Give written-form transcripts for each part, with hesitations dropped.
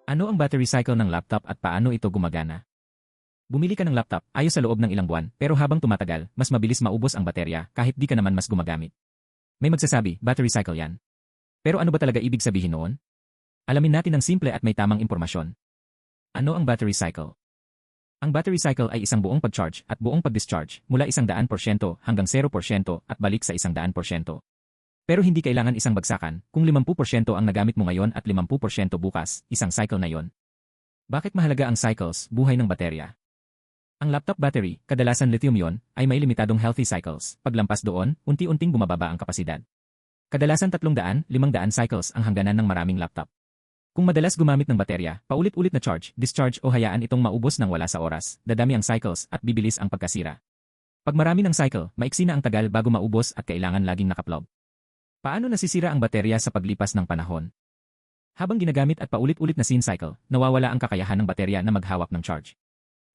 Ano ang battery cycle ng laptop at paano ito gumagana? Bumili ka ng laptop, ayos sa loob ng ilang buwan, pero habang tumatagal, mas mabilis maubos ang baterya kahit di ka naman mas gumagamit. May magsasabi, battery cycle yan. Pero ano ba talaga ibig sabihin noon? Alamin natin ng simple at may tamang impormasyon. Ano ang battery cycle? Ang battery cycle ay isang buong pag-charge at buong pag-discharge mula 100% hanggang 0% at balik sa 100%. Pero hindi kailangan isang bagsakan, kung 50% ang nagamit mo ngayon at 50% bukas, isang cycle na yon. Bakit mahalaga ang cycles, buhay ng baterya? Ang laptop battery, kadalasan lithium yon, ay may limitadong healthy cycles. Paglampas doon, unti-unting bumababa ang kapasidad. Kadalasan 300-500 cycles ang hangganan ng maraming laptop. Kung madalas gumamit ng baterya, paulit-ulit na charge, discharge o hayaan itong maubos ng wala sa oras, dadami ang cycles at bibilis ang pagkasira. Pag marami ng cycle, maiksi na ang tagal bago maubos at kailangan laging nakaplug. Paano nasisira ang baterya sa paglipas ng panahon? Habang ginagamit at paulit-ulit na scene cycle, nawawala ang kakayahan ng baterya na maghawak ng charge.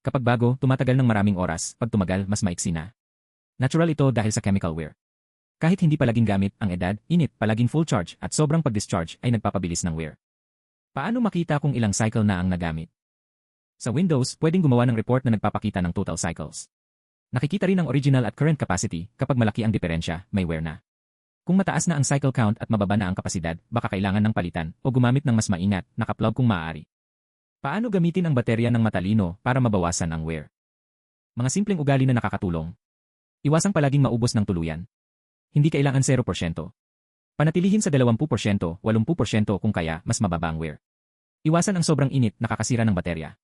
Kapag bago, tumatagal ng maraming oras, pag tumagal, mas maiksi na. Natural ito dahil sa chemical wear. Kahit hindi palaging gamit, ang edad, init, palaging full charge at sobrang pag-discharge ay nagpapabilis ng wear. Paano makita kung ilang cycle na ang nagamit? Sa Windows, pwedeng gumawa ng report na nagpapakita ng total cycles. Nakikita rin ang original at current capacity. Kapag malaki ang diferensya, may wear na. Kung mataas na ang cycle count at mababa na ang kapasidad, baka kailangan ng palitan o gumamit ng mas maingat, nakaplug kung maaari. Paano gamitin ang baterya ng matalino para mabawasan ang wear? Mga simpleng ugali na nakakatulong. Iwasang palaging maubos ng tuluyan. Hindi kailangan 0%. Panatilihin sa 20%, 80% kung kaya, mas mababa ang wear. Iwasan ang sobrang init, nakakasira ng baterya.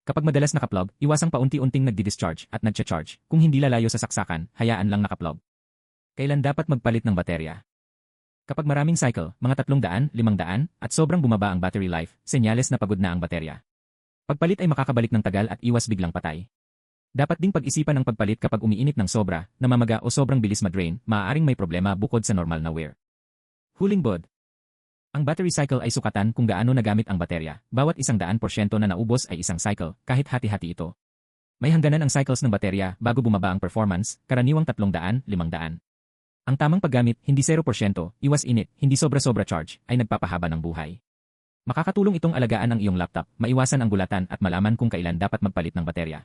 Kapag madalas nakaplug, iwasang paunti-unting nagdi-discharge at nagcha-charge. Kung hindi lalayo sa saksakan, hayaan lang nakaplug. Kailan dapat magpalit ng baterya? Kapag maraming cycle, mga 300, 500, at sobrang bumaba ang battery life, senyales na pagod na ang baterya. Pagpalit ay makakabalik ng tagal at iwas biglang patay. Dapat ding pag-isipan ang pagpalit kapag umiinit ng sobra, namamaga o sobrang bilis ma-drain, maaaring may problema bukod sa normal na wear. Huling bod. Ang battery cycle ay sukatan kung gaano nagamit ang baterya. Bawat 100% na naubos ay isang cycle, kahit hati-hati ito. May hangganan ang cycles ng baterya bago bumaba ang performance, karaniwang 300, 500. Ang tamang paggamit, hindi 0%, iwas init, hindi sobra-sobra charge, ay nagpapahaba ng buhay. Makakatulong itong alagaan ang iyong laptop, maiwasan ang gulatan at malaman kung kailan dapat magpalit ng baterya.